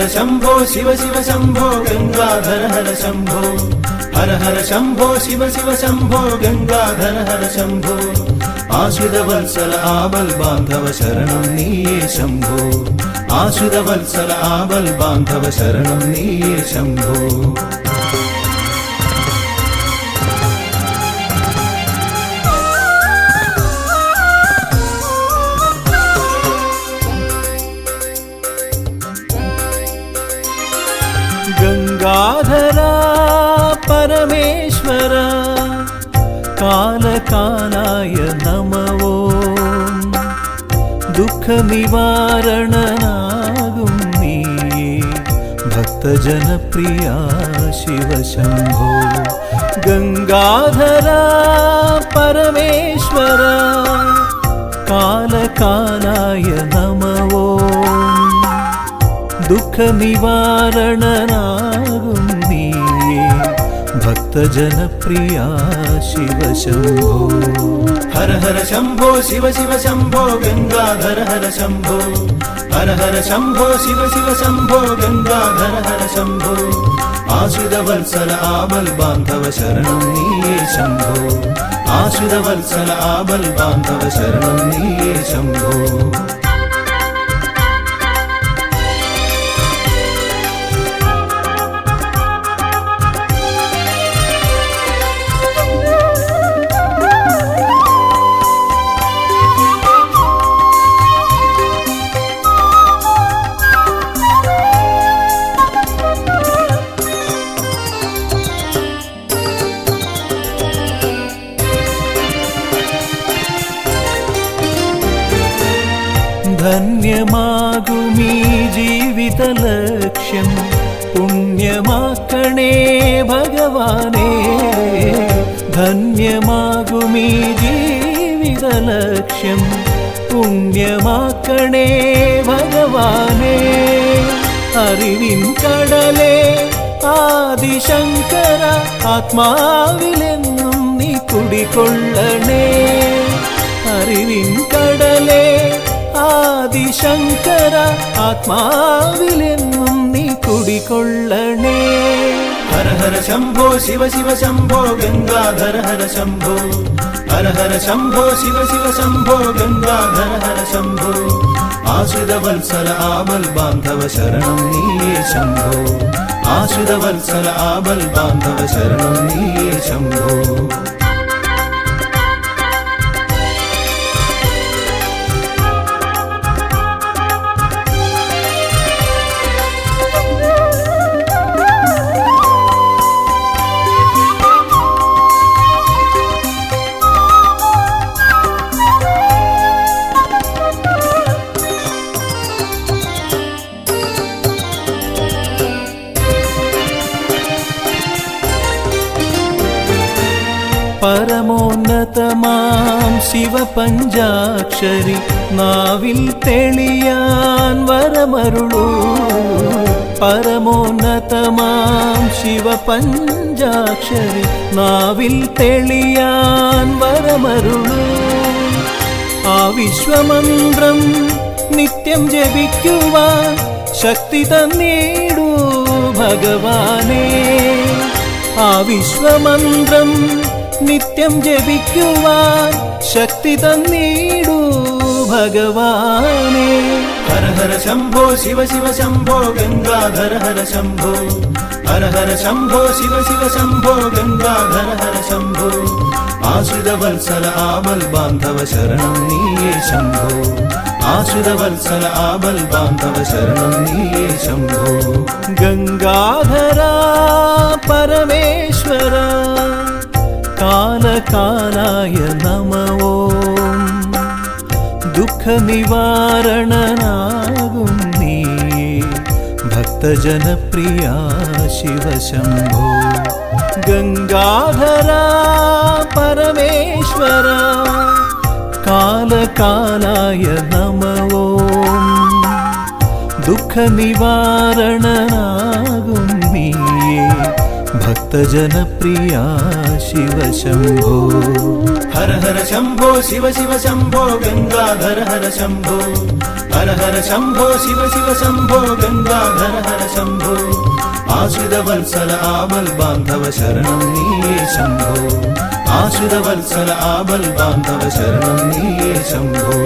शंभो शिव शिव शंभो गंगाधर हर शंभो हर हर शंभो शिव शिव शंभो गंगाधर हर शंभो आश्रित वत्सल आबल बांधव शरणं नीये शंभो आश्रित वत्सल आबल बांधव शरणं नीये शंभो गंगाधरा परमेश्वरा कालकालाय नमो दुःख निवारणनागुं नीये भक्तजनप्रिया शिव शंभो गंगाधरा परमेश्वरा कालकालाय नमो दुःख निवारणनागुं नीये भक्तजनप्रिया शिव शंभो हर हर शंभो शिव शिव शंभो गंगाधर हर शंभो हर हर शंभो शिव शिव शंभो गंगाधर हर शंभो आश्रित वत्सल आबल बांधव शरणं नीये शंभो आश्रित वत्सल आबल बांधव शरणं नीये शंभो ധന്യമാകുമീ ജീവിതലക്ഷ്യം പുണ്യമാക്കണേ ഭഗവാനേ ധന്യമാകുമീ ജീവിതലക്ഷ്യം പുണ്യമാക്കണേ ഭഗവാനേ അറിവിൻ കടലേ ആദിശങ്കര ആത്മാവിലെന്നും നീ കുടികൊള്ളണേ അറിവിൻ കടലേ ആദിശങ്കര ആത്മാവിലെന്നും നീ കുടികൊള്ളണേ ഹര ഹര ശംഭോ ശിവ ശിവ ശംഭോ ഗംഗാധര ഹര ശംഭോ ഹര ഹര ശംഭോ ശിവ ശിവ ശംഭോ ഗംഗാധര ഹര ശംഭോ ആശ്രിത വത്സല ആബൽ ബാന്ധവ ശരണം നീയേ ശംഭോ ആശ്രിത വത്സല ആബൽ ബാന്ധവ ശരണം നീയേ ശംഭോ പരമോന്നതമാം ശിവപഞ്ചാക്ഷരി നാവിൽ തെളിയാൻ വരമരുളൂ പരമോന്നതമാം ശിവപഞ്ചാക്ഷരി നാവിൽ തെളിയാൻ വരമരുളൂ ആ വിശ്വമന്ത്രം നിത്യം ജപിക്കുവാൻ ശക്തി തന്നീടൂ ഭഗവാനേ ആ വിശ്വമന്ത്രം നിത്യം ജപിക്കുവാൻ ശക്തി തന്നീടൂ ഭഗവാനേ ഹര ഹര ശംഭോ ശിവ ശിവ ശംഭോ ഗംഗാധര ഹര ശംഭോ ഹര ഹര ശംഭോ ശിവ ശിവ ശംഭോ ഗംഗാധര ഹര ശംഭോ ആശ്രിത വത്സല ആബൽ ബാന്ധവ ശരണം നീയേ ശംഭോ ആശ്രിത വത്സല ആബൽ ബാന്ധവ ശരണം നീയേ ശംഭോ ഗംഗാധര പരമേശ്വര കാലകാലായ നമോ ദുഃഖ നിവാരണനാകും നീയേ ഭക്തജനപ്രിയ ശിവശംഭോ ഗംഗാധര പരമേശ്വര കാലകാലായ നമോ ദുഃഖ നിവാരണനാകും നീയേ ഭക്തജനപ്രിയ ശിവ ശംഭോ. ഹര ഹര ശംഭോ ശിവ ശിവ ശംഭോ ഗംഗാധര ഹര ശംഭോ. ഹര ഹര ശംഭോ ശിവ ശിവ ശംഭോ ഗംഗാധര ഹര ശംഭോ. ആശ്രിത വത്സല ആബൽ ബാന്ധവ ശരണം നീയേ ശംഭോ. ആശ്രിത വത്സല ആബൽ ബാന്ധവ ശരണം നീയേ ശംഭോ.